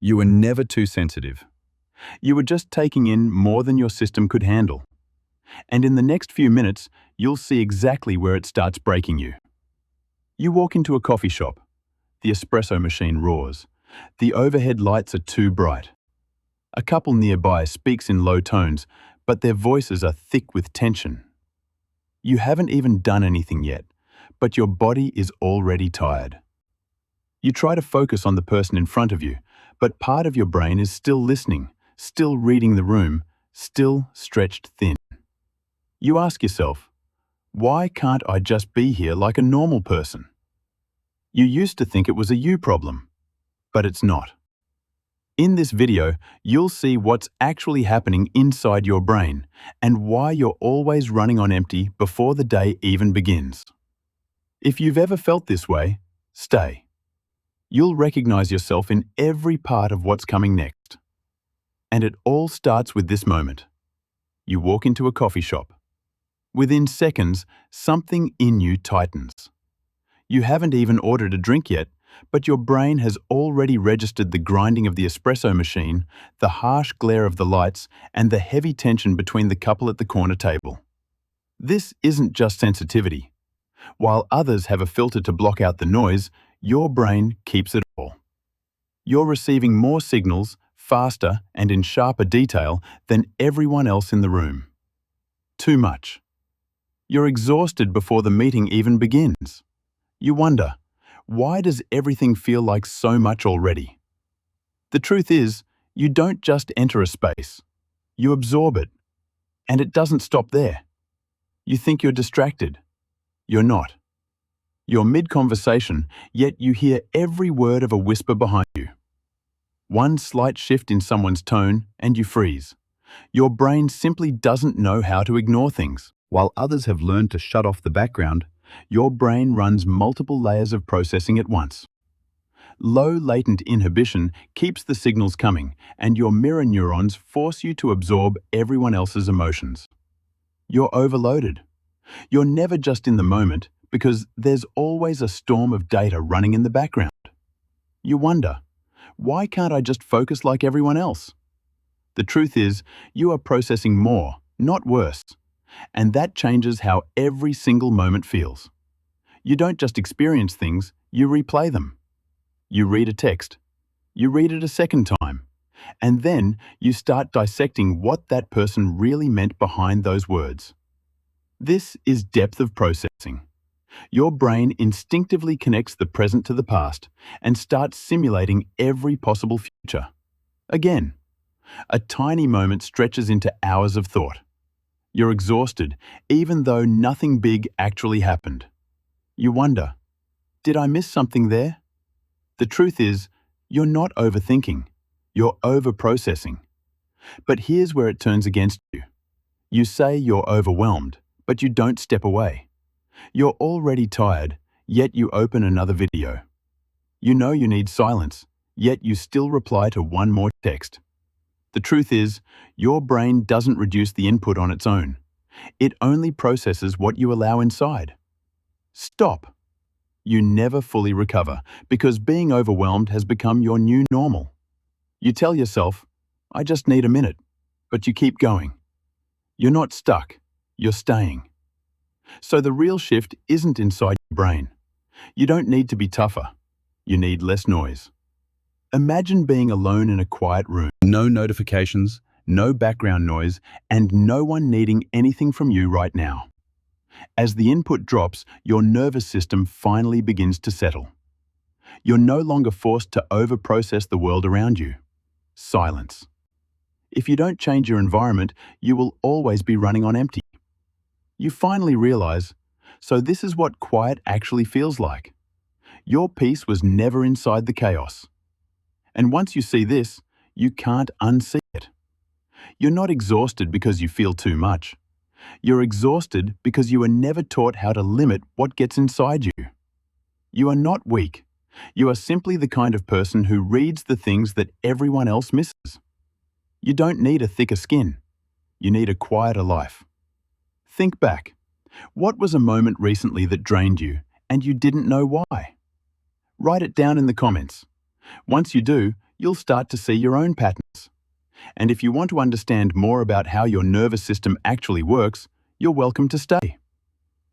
You were never too sensitive. You were just taking in more than your system could handle. And in the next few minutes, you'll see exactly where it starts breaking you. You walk into a coffee shop. The espresso machine roars. The overhead lights are too bright. A couple nearby speaks in low tones, but their voices are thick with tension. You haven't even done anything yet, but your body is already tired. You try to focus on the person in front of you, but part of your brain is still listening, still reading the room, still stretched thin. You ask yourself, why can't I just be here like a normal person? You used to think it was a you problem, but it's not. In this video, you'll see what's actually happening inside your brain and why you're always running on empty before the day even begins. If you've ever felt this way, stay. You'll recognize yourself in every part of what's coming next. And it all starts with this moment. You walk into a coffee shop. Within seconds, something in you tightens. You haven't even ordered a drink yet, but your brain has already registered the grinding of the espresso machine, the harsh glare of the lights, and the heavy tension between the couple at the corner table. This isn't just sensitivity. While others have a filter to block out the noise, your brain keeps it all. You're receiving more signals, faster and in sharper detail than everyone else in the room. Too much. You're exhausted before the meeting even begins. You wonder, why does everything feel like so much already? The truth is, you don't just enter a space. You absorb it. And it doesn't stop there. You think you're distracted. You're not. You're mid-conversation, yet you hear every word of a whisper behind you. One slight shift in someone's tone, and you freeze. Your brain simply doesn't know how to ignore things. While others have learned to shut off the background, your brain runs multiple layers of processing at once. Low latent inhibition keeps the signals coming, and your mirror neurons force you to absorb everyone else's emotions. You're overloaded. You're never just in the moment, because there's always a storm of data running in the background. You wonder, why can't I just focus like everyone else? The truth is, you are processing more, not worse. And that changes how every single moment feels. You don't just experience things, you replay them. You read a text. You read it a second time. And then you start dissecting what that person really meant behind those words. This is depth of processing. Your brain instinctively connects the present to the past and starts simulating every possible future. Again, a tiny moment stretches into hours of thought. You're exhausted, even though nothing big actually happened. You wonder, did I miss something there? The truth is, you're not overthinking. You're over-processing. But here's where it turns against you. You say you're overwhelmed, but you don't step away. You're already tired, yet you open another video. You know you need silence, yet you still reply to one more text. The truth is, your brain doesn't reduce the input on its own. It only processes what you allow inside. Stop. You never fully recover because being overwhelmed has become your new normal. You tell yourself, I just need a minute, but you keep going. You're not stuck, you're staying. So the real shift isn't inside your brain. You don't need to be tougher. You need less noise. Imagine being alone in a quiet room. No notifications, no background noise, and no one needing anything from you right now. As the input drops, your nervous system finally begins to settle. You're no longer forced to over-process the world around you. Silence. If you don't change your environment, you will always be running on empty. You finally realize, so this is what quiet actually feels like. Your peace was never inside the chaos. And once you see this, you can't unsee it. You're not exhausted because you feel too much. You're exhausted because you were never taught how to limit what gets inside you. You are not weak. You are simply the kind of person who reads the things that everyone else misses. You don't need a thicker skin. You need a quieter life. Think back. What was a moment recently that drained you and you didn't know why? Write it down in the comments. Once you do, you'll start to see your own patterns. And if you want to understand more about how your nervous system actually works, you're welcome to stay.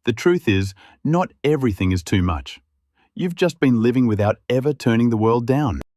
The truth is, not everything is too much. You've just been living without ever turning the world down.